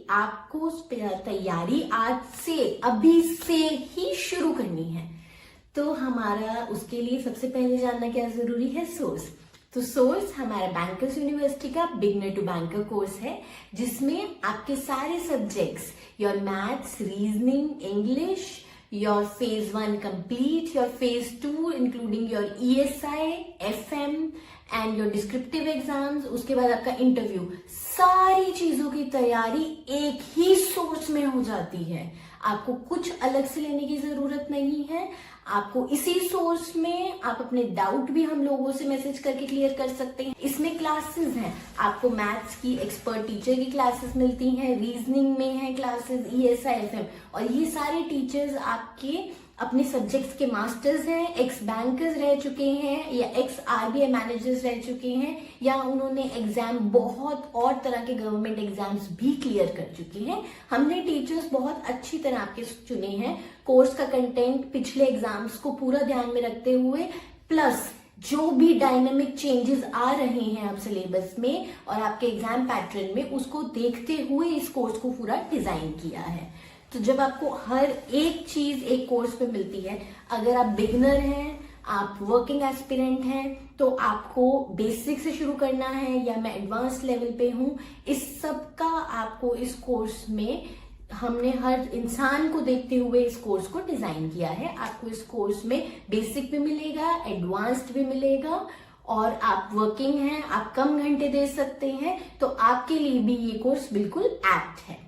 आपको तैयारी आज से अभी से ही शुरू करनी है। तो हमारा उसके लिए सबसे पहले जानना क्या जरूरी है, सोर्स। तो सोर्स हमारा बैंकर्स यूनिवर्सिटी का बिगनर टू बैंकर कोर्स है, जिसमें आपके सारे subjects, your maths, reasoning, English, your phase 1 complete, your phase 2 including your ESI, FM and your descriptive exams, उसके बाद आपका इंटरव्यू, सारी चीजों की तैयारी एक ही सोर्स में हो जाती है। आपको कुछ अलग से लेने की जरूरत नहीं है। आपको इसी सोर्स में आप अपने डाउट भी हम लोगों से मैसेज करके क्लियर कर सकते हैं। इसमें क्लासेस हैं, आपको मैथ्स की एक्सपर्ट टीचर की क्लासेस मिलती हैं, रीजनिंग में है क्लासेस, ESI, FM, और ये सारे टीचर्स आपके अपने सब्जेक्ट्स के मास्टर्स हैं, एक्स बैंकर्स रह चुके हैं या एक्स RBI मैनेजर्स रह चुके हैं, या उन्होंने एग्जाम बहुत और तरह के गवर्नमेंट एग्जाम्स भी क्लियर कर चुके हैं। हमने टीचर्स बहुत अच्छी तरह आपके चुने हैं। कोर्स का कंटेंट पिछले एग्जाम्स को पूरा ध्यान में रखते हुए, प्लस जो भी डायनेमिक चेंजेस आ रहे हैं अब सिलेबस में और आपके एग्जाम पैटर्न में, उसको देखते हुए इस कोर्स को पूरा डिजाइन किया है। तो जब आपको हर एक चीज एक कोर्स पे मिलती है, अगर आप बिगिनर हैं, आप वर्किंग एस्पिरेंट हैं, तो आपको बेसिक से शुरू करना है या मैं एडवांस लेवल पे हूं, इस सब का आपको इस कोर्स में हमने हर इंसान को देखते हुए इस कोर्स को डिजाइन किया है। आपको इस कोर्स में बेसिक भी मिलेगा, एडवांस्ड भी मिलेगा, और आप वर्किंग हैं, आप कम घंटे दे सकते हैं, तो आपके लिए भी ये कोर्स बिल्कुल एप्ट है।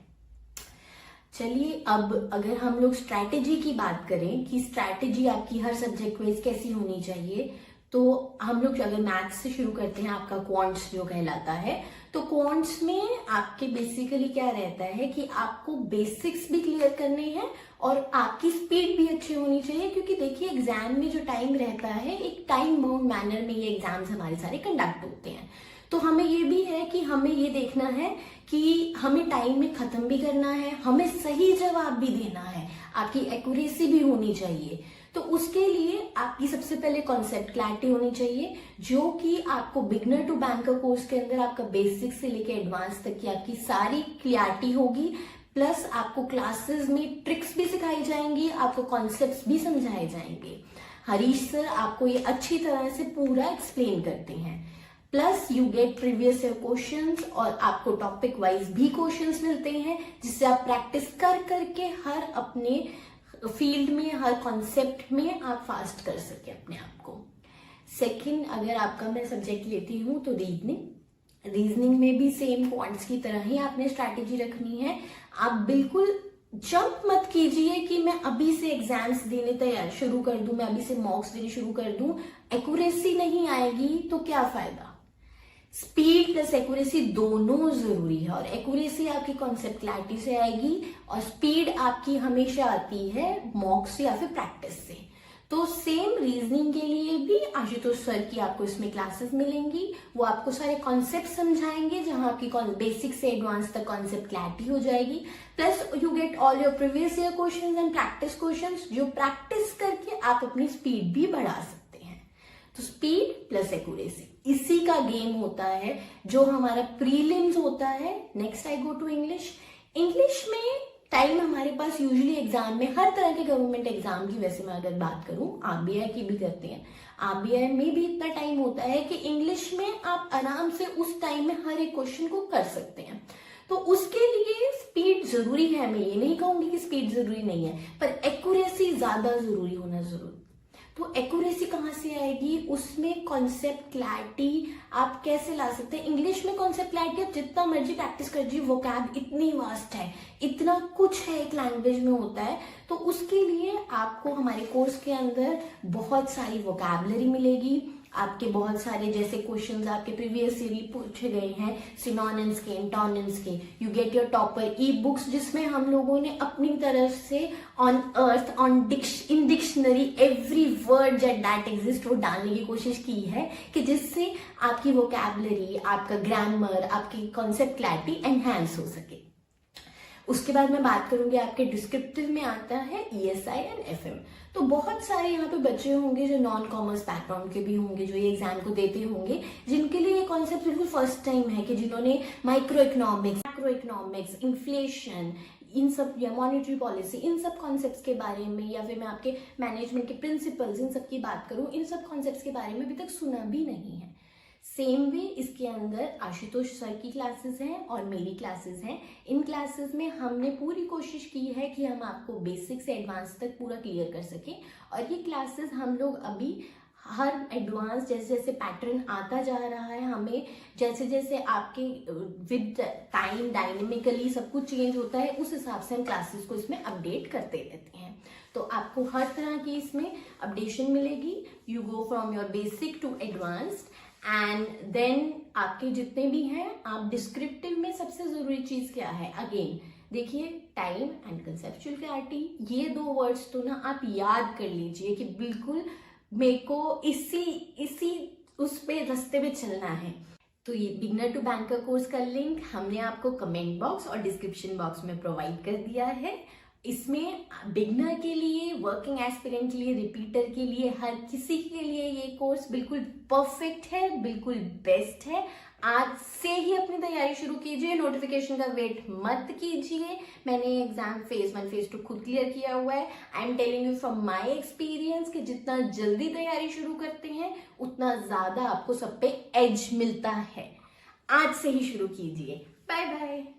चलिए, अब अगर हम लोग स्ट्रैटेजी की बात करें कि स्ट्रैटेजी आपकी हर सब्जेक्ट वाइज कैसी होनी चाहिए, तो हम लोग अगर मैथ्स से शुरू करते हैं, आपका क्वांट्स जो कहलाता है, तो क्वांट्स में आपके बेसिकली क्या रहता है कि आपको बेसिक्स भी क्लियर करने हैं और आपकी स्पीड भी अच्छी होनी चाहिए, क्योंकि देखिए एग्जाम में जो टाइम रहता है, एक टाइम बाउंड मैनर में ये एग्जाम्स हमारे सारे कंडक्ट होते हैं। तो हमें ये भी है कि हमें ये देखना है कि हमें टाइम में खत्म भी करना है, हमें सही जवाब भी देना है, आपकी एक्यूरेसी भी होनी चाहिए। तो उसके लिए आपकी सबसे पहले कॉन्सेप्ट क्लैरिटी होनी चाहिए, जो कि आपको बिगनर टू बैंकर कोर्स के अंदर आपका बेसिक से लेके एडवांस तक की आपकी सारी क्लैरिटी होगी। प्लस आपको क्लासेस में ट्रिक्स भी सिखाई जाएंगी, आपको कॉन्सेप्ट्स भी समझाए जाएंगे। हरीश सर आपको ये अच्छी तरह से पूरा एक्सप्लेन करते हैं। Plus you get previous year questions, और आपको टॉपिक वाइज भी क्वेश्चंस मिलते हैं, जिससे आप प्रैक्टिस कर करके हर अपने फील्ड में, हर कॉन्सेप्ट में आप फास्ट कर सके अपने आप को। सेकंड, अगर आपका मैं सब्जेक्ट लेती हूँ तो रीजनिंग में भी सेम क्वांट्स की तरह ही आपने स्ट्रैटेजी रखनी है। आप बिल्कुल जंप मत कीजिए कि मैं अभी से एग्जाम्स देने तैयार शुरू कर दूं, मैं अभी से मॉक्स देने शुरू कर दूं, एक्यूरेसी नहीं आएगी तो क्या फायदा। स्पीड प्लस एक्यूरेसी दोनों जरूरी है, और एक्यूरेसी आपकी कॉन्सेप्ट क्लैरिटी से आएगी और स्पीड आपकी हमेशा आती है मॉक से या फिर प्रैक्टिस से। तो सेम रीजनिंग के लिए भी आशुतोष सर की आपको इसमें क्लासेस मिलेंगी, वो आपको सारे कॉन्सेप्ट समझाएंगे, जहां आपकी बेसिक से एडवांस तक कॉन्सेप्ट क्लैरिटी हो जाएगी। Plus you get all your previous year questions and practice questions, जो प्रैक्टिस करके आप अपनी स्पीड भी बढ़ा सकते हैं। तो स्पीड प्लस एक्यूरेसी, इसी का गेम होता है जो हमारा प्रीलिम्स होता है। Next I go to English. English में टाइम हमारे पास यूजुअली एग्जाम में, हर तरह के गवर्नमेंट एग्जाम की वैसे मैं अगर बात करूं, RBI की भी करते हैं, RBI में भी इतना टाइम होता है कि इंग्लिश में आप आराम से उस टाइम में हर एक क्वेश्चन को कर सकते हैं। तो उसके लिए स्पीड जरूरी है, मैं ये नहीं कहूंगी कि स्पीड जरूरी नहीं है, पर एक्यूरेसी ज्यादा जरूरी होना जरूरी। तो एक्यूरेसी कहाँ से आएगी, उसमें कॉन्सेप्ट क्लैरिटी आप कैसे ला सकते हैं। इंग्लिश में कॉन्सेप्ट क्लैरिटी आप जितना मर्जी प्रैक्टिस कर दीजिए, वोकैब इतनी वास्ट है, इतना कुछ है एक लैंग्वेज में होता है। तो उसके लिए आपको हमारे कोर्स के अंदर बहुत सारी वोकैबुलरी मिलेगी, आपके बहुत सारे जैसे क्वेश्चंस आपके प्रीवियस ईयर पूछे गए हैं, सिनोनिम्स के, एंटोनिम्स के। You get your topper e books, जिसमें हम लोगों ने अपनी तरफ से on earth, in dictionary every word that exist वो डालने की कोशिश की है, कि जिससे आपकी वोकैबुलरी, आपका ग्रामर, आपकी कॉन्सेप्ट क्लैरिटी एनहांस हो सके। उसके बाद मैं बात करूंगी आपके डिस्क्रिप्टिव में आता है ESI एंड FM। तो बहुत सारे यहाँ पे बच्चे होंगे जो नॉन कॉमर्स बैकग्राउंड के भी होंगे, जो ये एग्जाम को देते होंगे, जिनके लिए ये कॉन्सेप्ट बिल्कुल फर्स्ट टाइम है, कि जिन्होंने माइक्रो इकोनॉमिक्स, इन्फ्लेशन, इन सब या मॉनेटरी पॉलिसी, इन सब कॉन्सेप्ट्स के बारे में, या फिर मैं आपके मैनेजमेंट के प्रिंसिपल्स, इन सब की बात करूं, इन सब कॉन्सेप्ट्स के बारे में अभी तक सुना भी नहीं है। सेम वे इसके अंदर आशुतोष सर की क्लासेस हैं और मेरी क्लासेस हैं। इन क्लासेस में हमने पूरी कोशिश की है कि हम आपको बेसिक से एडवांस तक पूरा क्लियर कर सकें, और ये क्लासेस हम लोग अभी हर एडवांस जैसे जैसे पैटर्न आता जा रहा है, हमें जैसे जैसे आपके विद टाइम डायनेमिकली सब कुछ चेंज होता है, उस हिसाब से हम क्लासेस को इसमें अपडेट करते रहते हैं। तो आपको हर तरह की इसमें अपडेशन मिलेगी। You go from your basic to advanced, and then आपके जितने भी हैं, आप डिस्क्रिप्टिव में सबसे जरूरी चीज क्या है, अगेन देखिए, टाइम एंड कंसेप्चुअल क्लैरिटी, ये 2 वर्ड्स तो ना आप याद कर लीजिए कि बिल्कुल मेरे को इसी उस पे रास्ते पे चलना है। तो ये बिगनर टू बैंकर कोर्स का लिंक हमने आपको कमेंट बॉक्स और डिस्क्रिप्शन बॉक्स में प्रोवाइड कर दिया है। इसमें बिगनर के लिए, वर्किंग एस्पिरेंट के लिए, रिपीटर के लिए, हर किसी के लिए ये कोर्स बिल्कुल परफेक्ट है, बिल्कुल बेस्ट है। आज से ही अपनी तैयारी शुरू कीजिए, नोटिफिकेशन का वेट मत कीजिए। मैंने एग्जाम फेज 1 फेज 2 खुद क्लियर किया हुआ है। I am telling you from my experience कि जितना जल्दी तैयारी शुरू करते हैं उतना ज्यादा आपको सब पे एज मिलता है। आज से ही शुरू कीजिए। Bye bye.